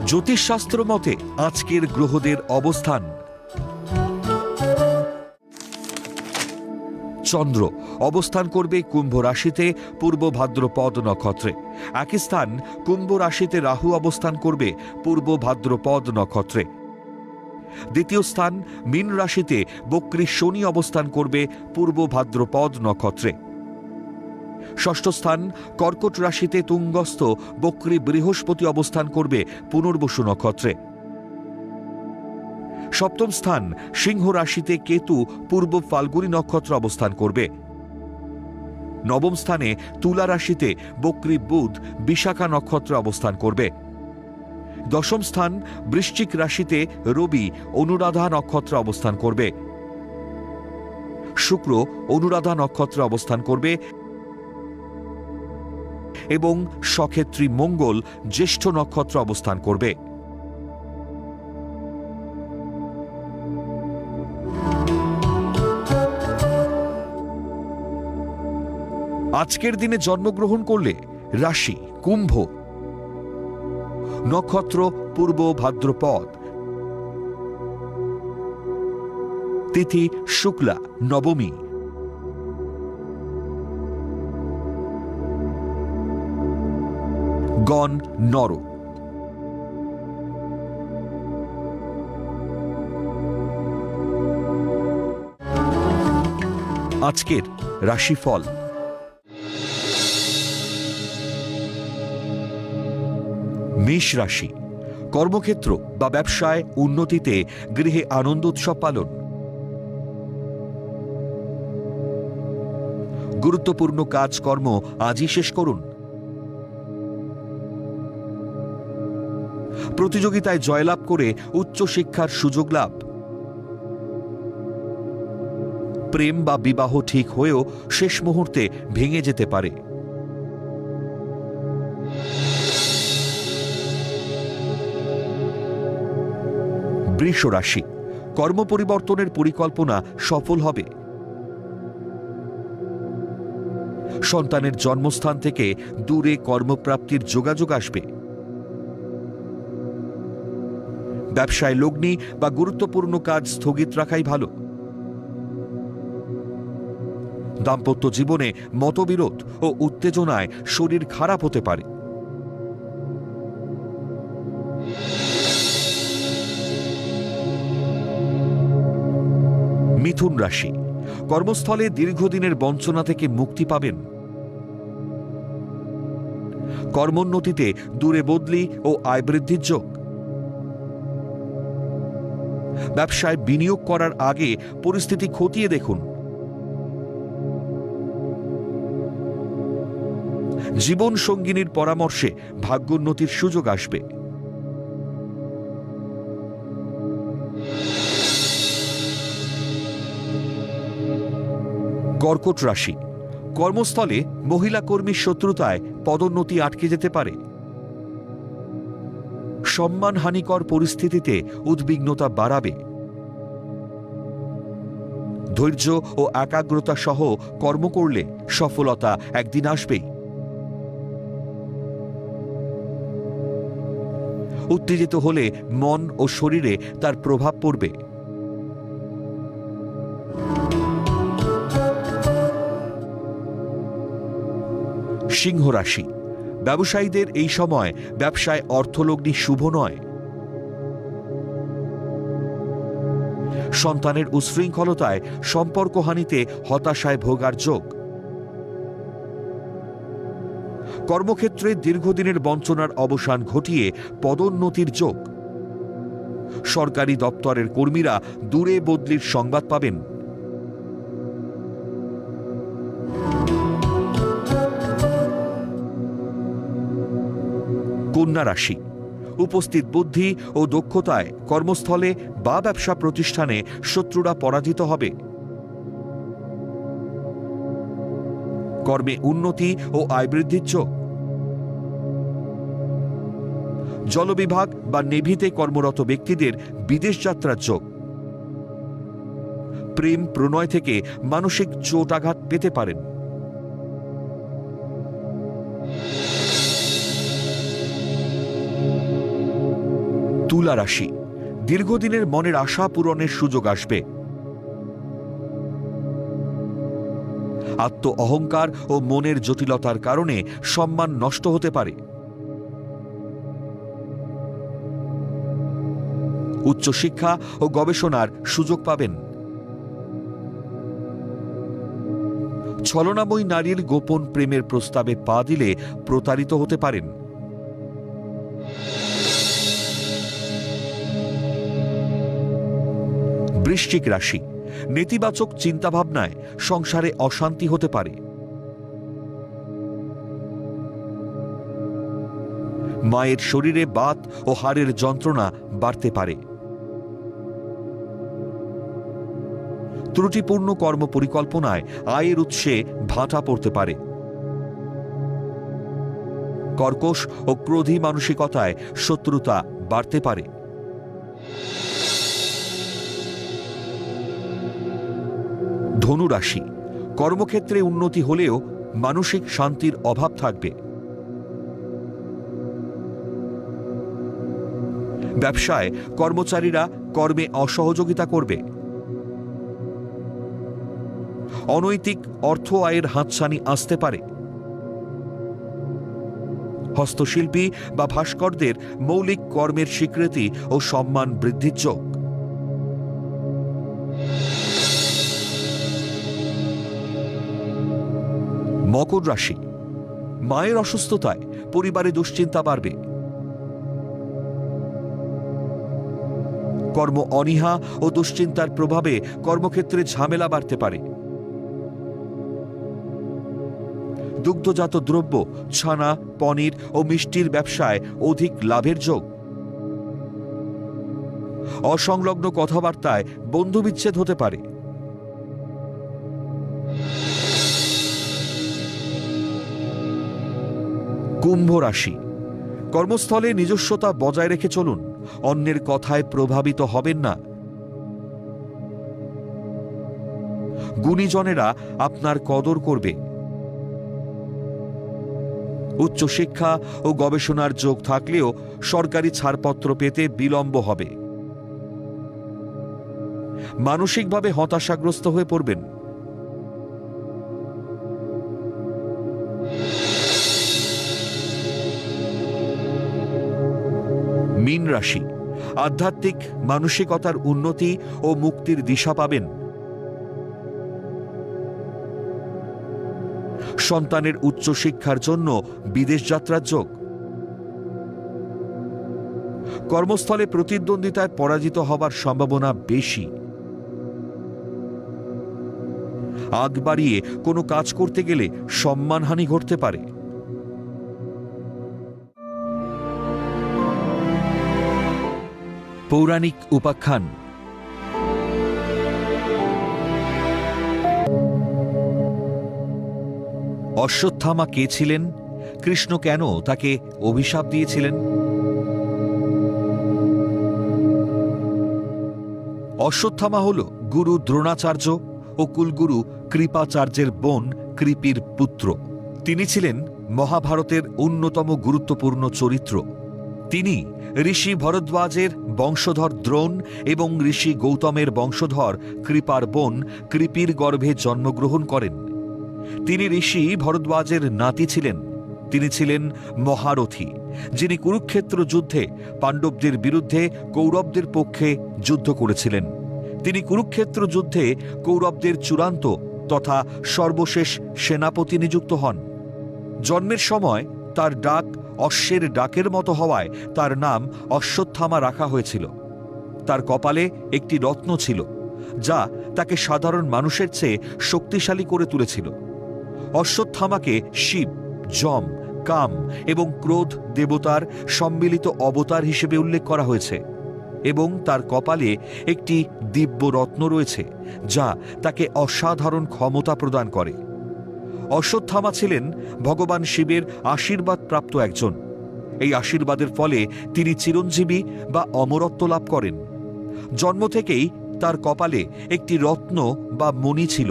জ্যোতিষশাস্ত্র মতে আজকের গ্রহদের অবস্থান। চন্দ্র অবস্থান করবে কুম্ভ রাশিতে পূর্ব ভাদ্রপদ নক্ষত্রে। একই স্থান কুম্ভ রাশিতে রাহু অবস্থান করবে পূর্ব ভাদ্রপদ নক্ষত্রে। দ্বিতীয় স্থান মীন রাশিতে বক্রী শনি অবস্থান করবে পূর্ব ভাদ্রপদ নক্ষত্রে। ষষ্ঠ স্থান কর্কট রাশিতে তুঙ্গস্থ বক্রী বৃহস্পতি অবস্থান করবে পুনর্বসু নক্ষত্রে। সপ্তম স্থান সিংহ রাশিতে কেতু পূর্ব ফাল্গুনী নক্ষত্র অবস্থান করবে। নবম স্থানে তুলা রাশিতে বক্রী বুধ বিশাখা নক্ষত্র অবস্থান করবে। দশম স্থান বৃশ্চিক রাশিতে রবি অনুরাধা নক্ষত্র অবস্থান করবে। শুক্র অনুরাধা নক্ষত্রে অবস্থান করবে এবং সক্ষেত্রী মঙ্গল জ্যেষ্ঠ নক্ষত্র অবস্থান করবে। আজকের দিনে জন্মগ্রহণ করলে রাশি কুম্ভ, নক্ষত্র পূর্ব ভাদ্রপদ, তিথি শুক্লা নবমী, গণ নর। আজকের রাশিফল। মেষ রাশি, কর্মক্ষেত্র বা ব্যবসায় উন্নতিতে, গৃহে আনন্দ উৎসব পালন। গুরুত্বপূর্ণ কাজকর্ম আজই শেষ করুন। প্রতিযোগিতায় জয়লাভ করে উচ্চশিক্ষার সুযোগ লাভ। প্রেম বা বিবাহ ঠিক হয়েও শেষ মুহূর্তে ভেঙে যেতে পারে। বৃষ রাশি, কর্মপরিবর্তনের পরিকল্পনা সফল হবে। সন্তানের জন্মস্থান থেকে দূরে কর্মপ্রাপ্তির যোগাযোগ আসবে। ব্যবসায় লগ্নি বা গুরুত্বপূর্ণ কাজ স্থগিত রাখাই ভালো। দাম্পত্য জীবনে মতবিরোধ ও উত্তেজনায় শরীর খারাপ হতে পারে। মিথুন রাশি, কর্মস্থলে দীর্ঘদিনের বঞ্চনা থেকে মুক্তি পাবেন। কর্মোন্নতিতে দূরে বদলি ও আয় বৃদ্ধির যোগ। ব্যবসায় বিনিয়োগ করার আগে পরিস্থিতি খতিয়ে দেখুন। জীবন সঙ্গিনীর পরামর্শে ভাগ্যোন্নতির সুযোগ আসবে। কর্কট রাশি, কর্মস্থলে মহিলা কর্মীর শত্রুতায় পদোন্নতি আটকে যেতে পারে। সম্মানহানিকর পরিস্থিতিতে উদ্বিগ্নতা বাড়াবে। ধৈর্য ও একাগ্রতা সহ কর্ম করলে সফলতা একদিন আসবেই। উত্তেজিত হলে মন ও শরীরে তার প্রভাব পড়বে। সিংহ রাশি, ব্যবসায়ীদের এই সময় ব্যবসায় অর্থলগ্নি শুভ নয়। সন্তানের উচ্ছৃঙ্খলতায় সম্পর্কহানিতে হতাশায় ভোগার যোগ। কর্মক্ষেত্রে দীর্ঘদিনের বঞ্চনার অবসান ঘটিয়ে পদোন্নতির যোগ। সরকারি দপ্তরের কর্মীরা দূরে বদলির সংবাদ পাবেন। কন্যা রাশি, উপস্থিত বুদ্ধি ও দক্ষতায় কর্মস্থলে বা ব্যবসা প্রতিষ্ঠানে শত্রুরা পরাজিত হবে। কর্মে উন্নতি ও আয় বৃদ্ধির যোগ। জলবিভাগ বা নেভিতে কর্মরত ব্যক্তিদের বিদেশ যাত্রার যোগ। প্রেম প্রণয় থেকে মানসিক চোট আঘাত পেতে পারেন। তুলা রাশি, দীর্ঘদিনের মনের আশা পূরণের সুযোগ আসবে। আত্ম অহংকার ও মনের জটিলতার কারণে সম্মান নষ্ট হতে পারে। উচ্চশিক্ষা ও গবেষণার সুযোগ পাবেন। ছলনাময়ী নারীর গোপন প্রেমের প্রস্তাবে পা দিলে প্রতারিত হতে পারেন। বৃশ্চিক রাশি, নেতিবাচক চিন্তাভাবনায় সংসারে অশান্তি হতে পারে। মায়ের শরীরে বাত ও হাড়ের যন্ত্রণা বাড়তে পারে। ত্রুটিপূর্ণ কর্ম পরিকল্পনায় আয়ের উৎসে ভাটা পড়তে পারে। কর্কশ ও ক্রোধী মানসিকতায় শত্রুতা বাড়তে পারে। ধনু রাশি, কর্মক্ষেত্রে উন্নতি হলেও মানসিক শান্তির অভাব থাকবে। ব্যবসায় কর্মচারীরা কর্মে অসহযোগিতা করবে। অনৈতিক অর্থ আয়ের হাতছানি আসতে পারে। হস্তশিল্পী বা ভাস্করদের মৌলিক কর্মের স্বীকৃতি ও সম্মান বৃদ্ধির যোগ। মকর রাশি, মায়ের অসুস্থতায় পরিবারে দুশ্চিন্তা বাড়বে। কর্ম অনীহা ও দুশ্চিন্তার প্রভাবে কর্মক্ষেত্রে ঝামেলা বাড়তে পারে। দুগ্ধজাত দ্রব্য, ছানা, পনির ও মিষ্টির ব্যবসায় অধিক লাভের যোগ। অসংলগ্ন কথাবার্তায় বন্ধুবিচ্ছেদ হতে পারে। কুম্ভ রাশি, কর্মস্থলে নিজস্বতা বজায় রেখে চলুন। অন্যের কথায় প্রভাবিত হবেন না। গুণীজনেরা আপনার কদর করবে। উচ্চশিক্ষা ও গবেষণার যোগ থাকলেও সরকারি ছাড়পত্র পেতে বিলম্ব হবে। মানসিকভাবে হতাশাগ্রস্ত হয়ে পড়বেন। মীন রাশি, আধ্যাত্মিক মানসিকতার উন্নতি ও মুক্তির দিশা পাবেন। সন্তানের উচ্চশিক্ষার জন্য বিদেশ যাত্রার যোগ। কর্মস্থলে প্রতিদ্বন্দ্বিতায় পরাজিত হবার সম্ভাবনা বেশি। আগ বাড়িয়ে কোনো কাজ করতে গেলে সম্মানহানি ঘটতে পারে। পৌরাণিক উপাখ্যান। অশ্বত্থামা কে ছিলেন? কৃষ্ণ কেন তাকে অভিশাপ দিয়েছিলেন? অশ্বত্থামা হল গুরু দ্রোণাচার্য ও কুলগুরু কৃপাচার্যের বোন কৃপির পুত্র। তিনি ছিলেন মহাভারতের অন্যতম গুরুত্বপূর্ণ চরিত্র। তিনি ঋষি ভরদ্বাজের বংশধর দ্রোণ এবং ঋষি গৌতমের বংশধর কৃপার বোন কৃপির গর্ভে জন্মগ্রহণ করেন। তিনি ঋষি ভরদ্বাজের নাতি ছিলেন। তিনি ছিলেন মহারথী, যিনি কুরুক্ষেত্র যুদ্ধে পাণ্ডবদের বিরুদ্ধে কৌরবদের পক্ষে যুদ্ধ করেছিলেন। তিনি কুরুক্ষেত্র যুদ্ধে কৌরবদের চূড়ান্ত তথা সর্বশেষ সেনাপতি নিযুক্ত হন। জন্মের সময় তার ডাক অশ্বের ডাকের মতো হওয়ায় তার নাম অশ্বত্থামা রাখা হয়েছিল। তার কপালে একটি রত্ন ছিল, যা তাকে সাধারণ মানুষের চেয়ে শক্তিশালী করে তুলেছিল। অশ্বত্থামাকে শিব, যম, কাম এবং ক্রোধ দেবতার সম্মিলিত অবতার হিসেবে উল্লেখ করা হয়েছে এবং তার কপালে একটি দিব্য রত্ন রয়েছে, যা তাকে অসাধারণ ক্ষমতা প্রদান করে। অশ্বত্থামা ছিলেন ভগবান শিবের আশীর্বাদ প্রাপ্ত একজন। এই আশীর্বাদের ফলে তিনি চিরঞ্জীবী বা অমরত্ব লাভ করেন। জন্ম থেকেই তার কপালে একটি রত্ন বা মণি ছিল,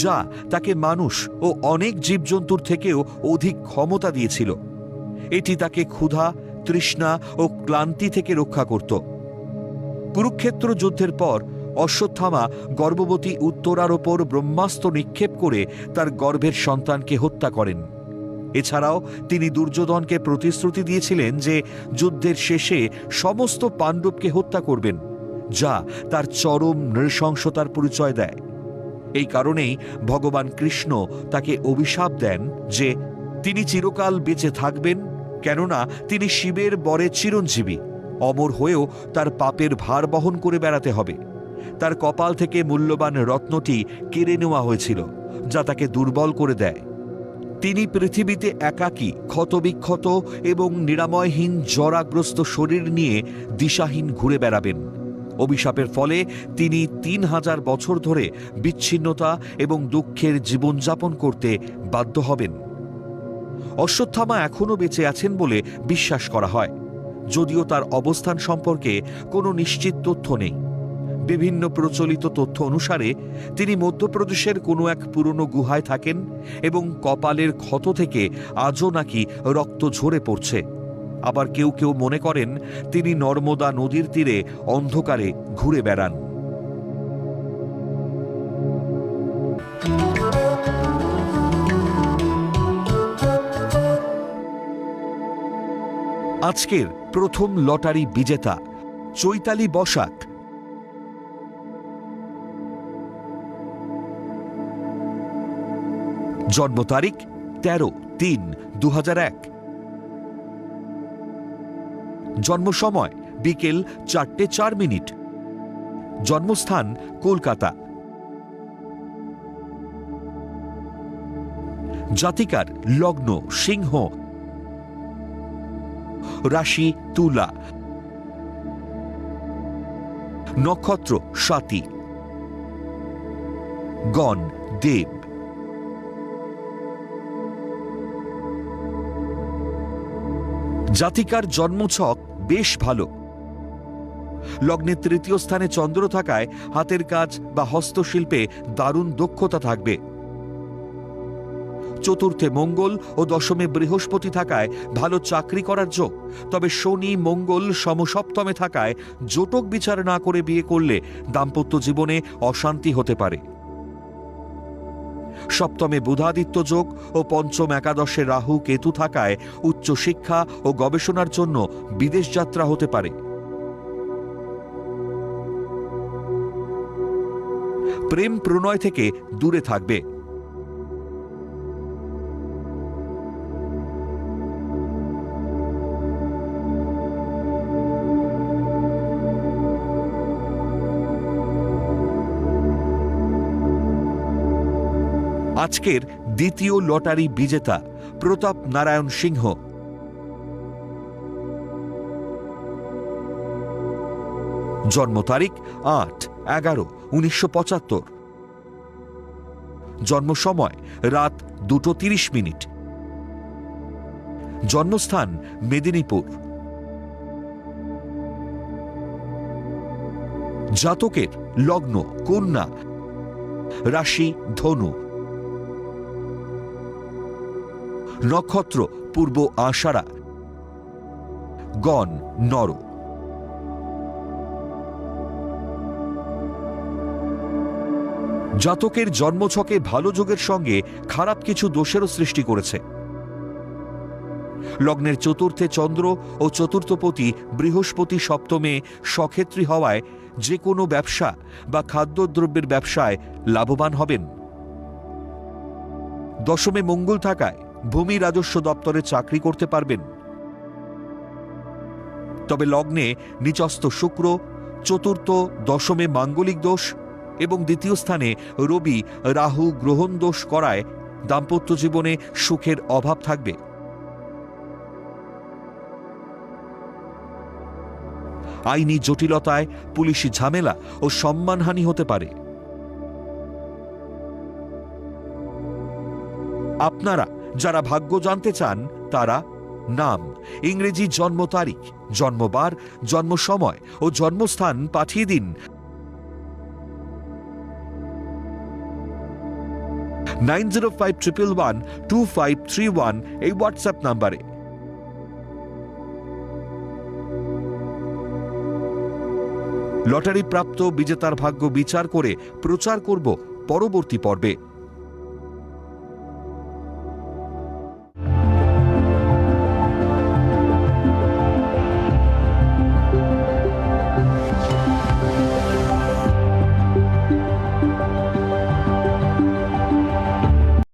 যা তাকে মানুষ ও অনেক জীবজন্তুর থেকেও অধিক ক্ষমতা দিয়েছিল। এটি তাকে ক্ষুধা, তৃষ্ণা ও ক্লান্তি থেকে রক্ষা করত। কুরুক্ষেত্র যুদ্ধের পর অশ্বত্থামা গর্ভবতী উত্তরার ওপর ব্রহ্মাস্ত্র নিক্ষেপ করে তার গর্ভের সন্তানকে হত্যা করেন। এছাড়াও তিনি দুর্যোধনকে প্রতিশ্রুতি দিয়েছিলেন যে যুদ্ধের শেষে সমস্ত পাণ্ডবকে হত্যা করবেন, যা তার চরম নৃশংসতার পরিচয় দেয়। এই কারণেই ভগবান কৃষ্ণ তাকে অভিশাপ দেন যে তিনি চিরকাল বেঁচে থাকবেন, কেননা তিনি শিবের বরে চিরঞ্জীবী। অমর হয়েও তার পাপের ভার বহন করে বেড়াতে হবে। তার কপাল থেকে মূল্যবান রত্নটি কেড়ে নেওয়া হয়েছিল, যা তাকে দুর্বল করে দেয়। তিনি পৃথিবীতে একাকী, ক্ষতবিক্ষত এবং নিরাময়হীন জরাগ্রস্ত শরীর নিয়ে দিশাহীন ঘুরে বেড়াবেন। অভিশাপের ফলে তিনি 3000 বছর ধরে বিচ্ছিন্নতা এবং দুঃখের জীবনযাপন করতে বাধ্য হবেন। অশ্বত্থামা এখনও বেঁচে আছেন বলে বিশ্বাস করা হয়, যদিও তার অবস্থান সম্পর্কে কোনো নিশ্চিত তথ্য নেই। বিভিন্ন প্রচলিত তথ্য অনুসারে তিনি মধ্যপ্রদেশের কোনো এক পুরনো গুহায় থাকেন এবং কপালের ক্ষত থেকে আজও নাকি রক্ত ঝরে পড়ছে। আবার কেউ কেউ মনে করেন তিনি নর্মদা নদীর তীরে অন্ধকারে ঘুরে বেড়ান। আজকের প্রথম লটারি বিজেতা চৈতালি বসাক। জন্ম তারিখ 13-3-2001। জন্ম সময় বিকেল 4:04। জন্মস্থান কলকাতা। জাতিকার লগ্ন সিংহ, রাশি তুলা, নক্ষত্র স্বাতী, গণ দেব। জাতিকার জন্মছক বেশ ভালো। লগ্নের তৃতীয় স্থানে চন্দ্র থাকায় হাতের কাজ বা হস্তশিল্পে দারুণ দক্ষতা থাকবে। চতুর্থে মঙ্গল ও দশমে বৃহস্পতি থাকায় ভালো চাকরি করার যোগ, তবে শনি মঙ্গল সমসপ্তমে থাকায় জোটক বিচার না করে বিয়ে করলে দাম্পত্য জীবনে অশান্তি হতে পারে। সপ্তমে বুধাদিত্য যোগ ও পঞ্চম একাদশে রাহু কেতু থাকায় উচ্চশিক্ষা ও গবেষণার জন্য বিদেশ যাত্রা হতে পারে। প্রেম প্রণয় থেকে দূরে থাকবে। আজকের দ্বিতীয় লটারি বিজেতা প্রতাপ নারায়ণ সিংহ। জন্ম তারিখ 8-11-1975। জন্ম সময় রাত 2:30। জন্মস্থান মেদিনীপুর। জাতকের লগ্ন কন্যা, রাশি ধনু, নক্ষত্র পূর্ব আষাঢ়া, গণ নর। জাতকের জন্মছকে ভালো যোগের সঙ্গে খারাপ কিছু দোষেরও সৃষ্টি করেছে। লগ্নের চতুর্থে চন্দ্র ও চতুর্থপতি বৃহস্পতি সপ্তমে সক্ষেত্রী হওয়ায় যে কোনো ব্যবসা বা খাদ্যদ্রব্যের ব্যবসায় লাভবান হবেন। দশমে মঙ্গল থাকায় ভূমি রাজস্ব দপ্তরে চাকরি করতে পারবেন। তবে লগ্নে নিচস্থ শুক্র, চতুর্থ দশমে মাঙ্গলিক দোষ এবং দ্বিতীয় স্থানে রবি রাহু গ্রহণ দোষ করায় দাম্পত্য জীবনে সুখের অভাব থাকবে। আইনি জটিলতায় পুলিশি ঝামেলা ও সম্মানহানি হতে পারে। আপনারা যারা ভাগ্য জানতে চান তারা নাম, ইংরেজি জন্ম তারিখ, জন্মবার, জন্ম সময় ও জন্মস্থান পাঠিয়ে দিন 9051112531 এই হোয়াটসঅ্যাপ নাম্বারে। লটারি প্রাপ্ত বিজেতার ভাগ্য বিচার করে প্রচার করব পরবর্তী পর্বে।